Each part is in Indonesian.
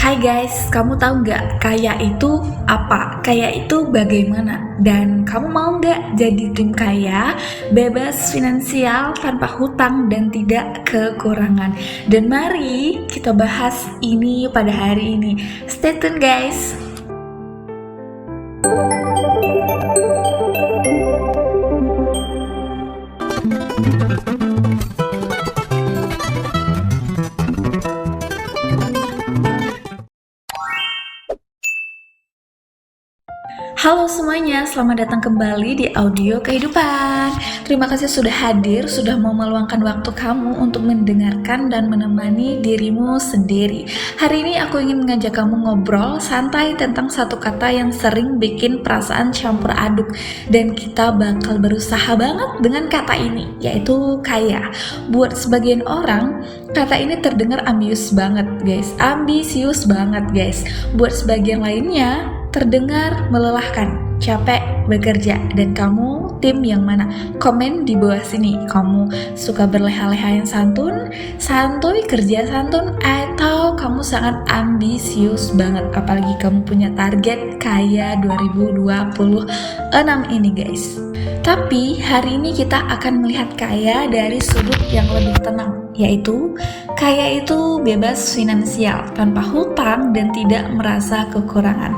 Hai guys, kamu tahu nggak kaya itu apa? Kaya itu bagaimana? Dan kamu mau nggak jadi tim kaya, bebas finansial, tanpa hutang dan tidak kekurangan? Dan mari kita bahas ini pada hari ini. Stay tune guys. Halo semuanya, selamat datang kembali di Audio Kehidupan. Terima kasih sudah hadir, sudah mau meluangkan waktu kamu untuk mendengarkan dan menemani dirimu sendiri. Hari ini aku ingin mengajak kamu ngobrol santai tentang satu kata yang sering bikin perasaan campur aduk. Dan kita bakal berusaha banget dengan kata ini, yaitu kaya. Buat sebagian orang, kata ini terdengar ambisius banget guys. Buat sebagian lainnya, terdengar melelahkan, capek bekerja, dan kamu tim yang mana? Komen di bawah sini. Kamu suka berleha-leha yang santuy kerja santun, atau kamu sangat ambisius banget, apalagi kamu punya target kaya 2026 ini guys. Tapi hari ini kita akan melihat kaya dari sudut yang lebih tenang, yaitu kaya itu bebas finansial, tanpa hutang dan tidak merasa kekurangan.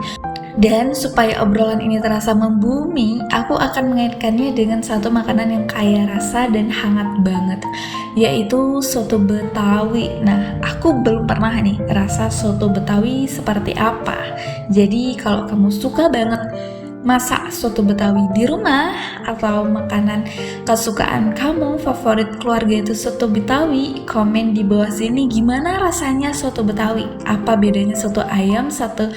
Dan supaya obrolan ini terasa membumi, aku akan mengaitkannya dengan satu makanan yang kaya rasa dan hangat banget, yaitu soto Betawi. Nah, aku belum pernah nih rasa soto Betawi seperti apa. Jadi kalau kamu suka banget masak soto Betawi di rumah, atau makanan kesukaan kamu, favorit keluarga itu soto Betawi, komen di bawah sini gimana rasanya soto Betawi. Apa bedanya soto ayam, soto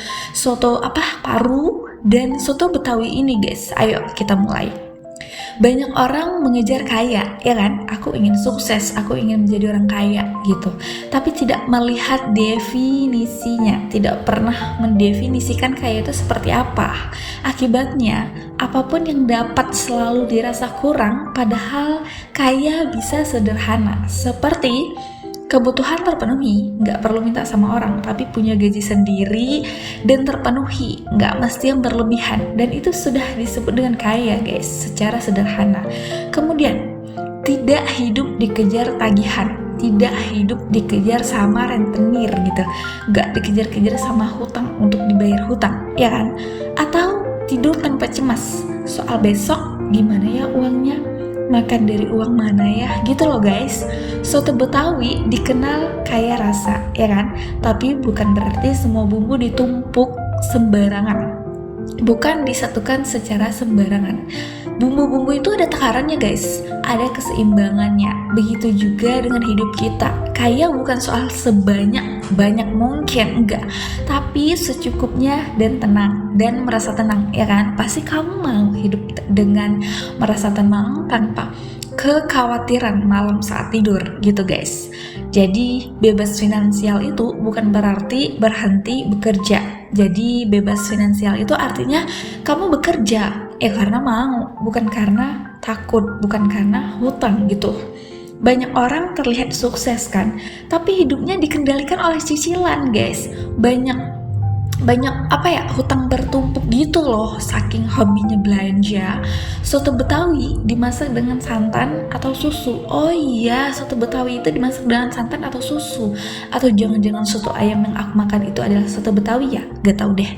paru, dan soto Betawi ini guys. Ayo kita mulai. Banyak orang mengejar kaya, ya kan? Aku ingin sukses, aku ingin menjadi orang kaya gitu. Tapi tidak melihat definisinya, tidak pernah mendefinisikan kaya itu seperti apa. Akibatnya, apapun yang dapat selalu dirasa kurang, padahal kaya bisa sederhana. Seperti kebutuhan terpenuhi, nggak perlu minta sama orang, tapi punya gaji sendiri dan terpenuhi, nggak mesti yang berlebihan, dan itu sudah disebut dengan kaya guys, secara sederhana. Kemudian, tidak hidup dikejar tagihan, tidak hidup dikejar sama rentenir gitu, nggak dikejar-kejar sama hutang untuk dibayar hutang, ya kan? Atau tidur tanpa cemas soal besok gimana ya uangnya, makan dari uang mana ya, gitu loh guys. Soto Betawi dikenal kaya rasa, ya kan? Tapi bukan berarti semua bumbu ditumpuk sembarangan, bukan disatukan secara sembarangan. Bumbu-bumbu itu ada takarannya guys, ada keseimbangannya. Begitu juga dengan hidup kita. Kaya bukan soal sebanyak mungkin, enggak, tapi secukupnya dan tenang, dan merasa tenang, ya kan? Pasti kamu mau hidup dengan merasa tenang tanpa kekhawatiran malam saat tidur gitu guys. Jadi bebas finansial itu bukan berarti berhenti bekerja. Jadi bebas finansial itu artinya kamu bekerja karena mau, bukan karena takut, bukan karena hutang gitu. Banyak orang terlihat sukses kan, tapi hidupnya dikendalikan oleh cicilan guys. Banyak hutang bertumpuk gitu loh, saking hobinya belanja. Soto Betawi dimasak dengan santan atau susu. Oh iya, soto Betawi itu dimasak dengan santan atau susu. Atau jangan-jangan soto ayam yang aku makan itu adalah soto Betawi ya? Gak tau deh.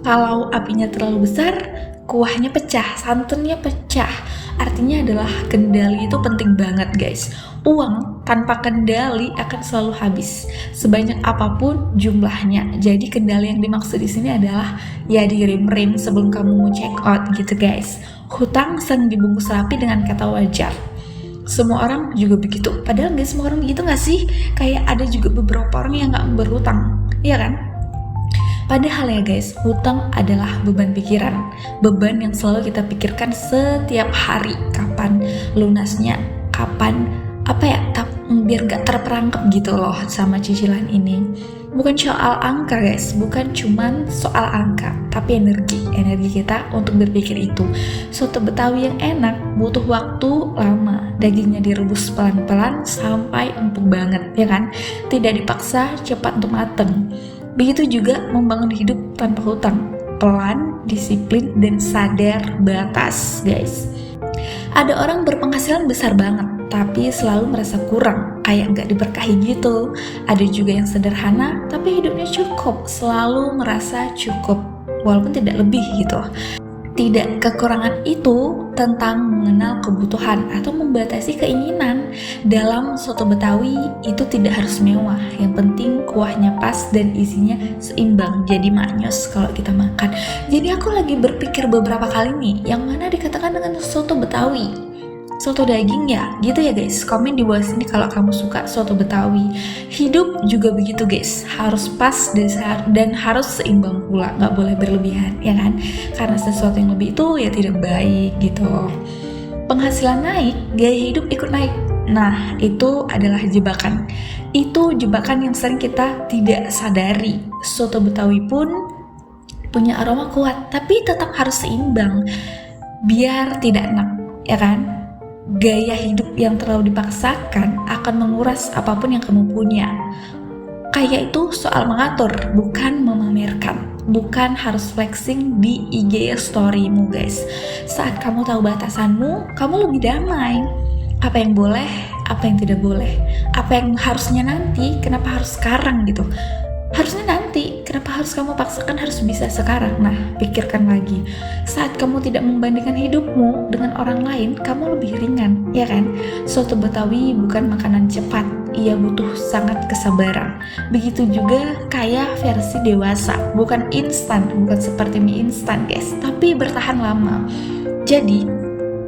Kalau apinya terlalu besar, kuahnya pecah, santannya pecah. Artinya adalah kendali itu penting banget guys. Uang tanpa kendali akan selalu habis, sebanyak apapun jumlahnya. Jadi kendali yang dimaksud di sini adalah ya direm-rem sebelum kamu mau check out gitu guys. Hutang sering dibungkus rapi dengan kata wajar. Semua orang juga begitu, padahal gak semua orang begitu gak sih? Kayak ada juga beberapa orang yang gak berhutang, ya kan? Padahal ya guys, hutang adalah beban pikiran, beban yang selalu kita pikirkan setiap hari. Kapan lunasnya, kapan biar gak terperangkap gitu loh sama cicilan ini. Bukan soal angka guys, bukan cuman soal angka, tapi energi kita untuk berpikir itu. Soto Betawi yang enak butuh waktu lama, dagingnya direbus pelan-pelan sampai empuk banget, ya kan? Tidak dipaksa cepat untuk mateng. Begitu juga membangun hidup tanpa hutang, pelan, disiplin, dan sadar batas, guys. Ada orang berpenghasilan besar banget, tapi selalu merasa kurang, kayak nggak diberkahi gitu. Ada juga yang sederhana, tapi hidupnya cukup, selalu merasa cukup, walaupun tidak lebih gitu. Tidak, kekurangan itu tentang mengenal kebutuhan atau membatasi keinginan. Dalam soto Betawi itu tidak harus mewah, yang penting kuahnya pas dan isinya seimbang, jadi maknyos kalau kita makan. Jadi aku lagi berpikir beberapa kali nih, yang mana dikatakan dengan soto Betawi? Soto daging ya, gitu ya guys. Komen di bawah sini kalau kamu suka soto Betawi. Hidup juga begitu guys, harus pas dan harus seimbang pula, nggak boleh berlebihan, ya kan? Karena sesuatu yang lebih itu ya tidak baik gitu. Penghasilan naik, gaya hidup ikut naik. Nah, itu adalah jebakan. Itu jebakan yang sering kita tidak sadari. Soto Betawi pun punya aroma kuat, tapi tetap harus seimbang, biar tidak enak, ya kan? Gaya hidup yang terlalu dipaksakan akan menguras apapun yang kamu punya. Kaya itu soal mengatur, bukan memamerkan. Bukan harus flexing di IG story-mu guys. Saat kamu tahu batasanmu, kamu lebih damai. Apa yang boleh, apa yang tidak boleh. Apa yang harusnya nanti, kenapa harus sekarang gitu. Harusnya nanti, kenapa harus kamu paksakan harus bisa sekarang? Nah, pikirkan lagi. Saat kamu tidak membandingkan hidupmu dengan orang lain, kamu lebih ringan, ya kan? Soto Betawi bukan makanan cepat, ia butuh sangat kesabaran. Begitu juga kayak versi dewasa, bukan instan, bukan seperti mie instan guys, tapi bertahan lama. Jadi,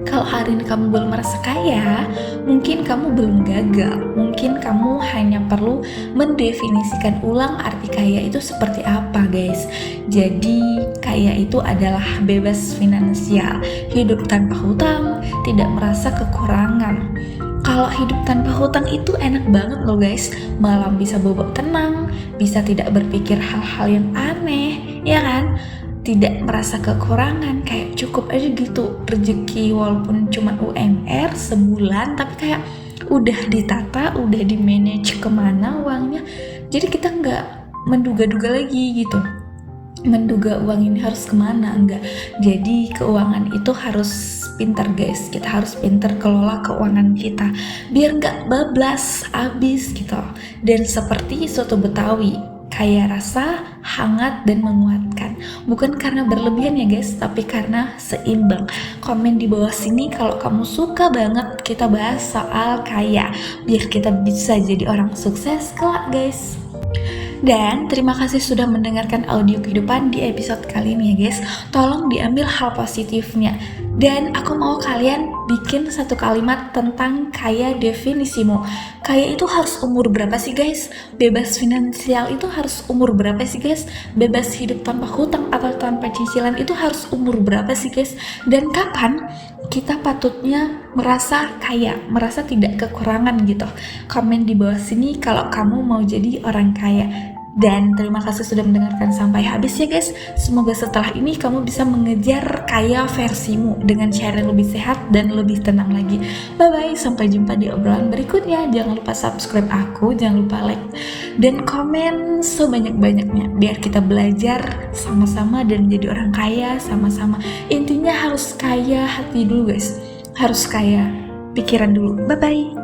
kalau hari ini kamu belum merasa kaya, mungkin kamu belum gagal. Mungkin kamu hanya perlu mendefinisikan ulang arti kaya itu seperti apa guys. Jadi kaya itu adalah bebas finansial, hidup tanpa hutang, tidak merasa kekurangan. Kalau hidup tanpa hutang itu enak banget loh guys. Malam bisa bobok tenang, bisa tidak berpikir hal-hal yang aneh, ya kan? Tidak merasa kekurangan, kayak cukup aja gitu rezeki, walaupun cuma UMR sebulan, tapi kayak udah ditata, udah di manage kemana uangnya, jadi kita nggak menduga-duga lagi gitu, menduga uang ini harus kemana, enggak. Jadi keuangan itu harus pintar guys, kita harus pintar kelola keuangan kita biar nggak bablas abis gitu. Dan seperti soto Betawi, kaya rasa, hangat, dan menguatkan. Bukan karena berlebihan ya guys, tapi karena seimbang. Komen di bawah sini kalau kamu suka banget kita bahas soal kaya, biar kita bisa jadi orang sukses kelak guys. Dan terima kasih sudah mendengarkan audio kehidupan di episode kali ini ya guys. Tolong diambil hal positifnya. Dan aku mau kalian bikin satu kalimat tentang kaya definisimu. Kaya itu harus umur berapa sih guys? Bebas finansial itu harus umur berapa sih guys? Bebas hidup tanpa hutang atau tanpa cicilan itu harus umur berapa sih guys? Dan kapan kita patutnya merasa kaya, merasa tidak kekurangan gitu? Komen di bawah sini kalau kamu mau jadi orang kaya. Dan terima kasih sudah mendengarkan sampai habis ya guys. Semoga setelah ini kamu bisa mengejar kaya versimu dengan cara yang lebih sehat dan lebih tenang lagi. Bye bye, sampai jumpa di obrolan berikutnya. Jangan lupa subscribe aku, jangan lupa like dan komen sebanyak-banyaknya biar kita belajar sama-sama dan menjadi orang kaya sama-sama. Intinya harus kaya hati dulu guys, harus kaya pikiran dulu. Bye bye.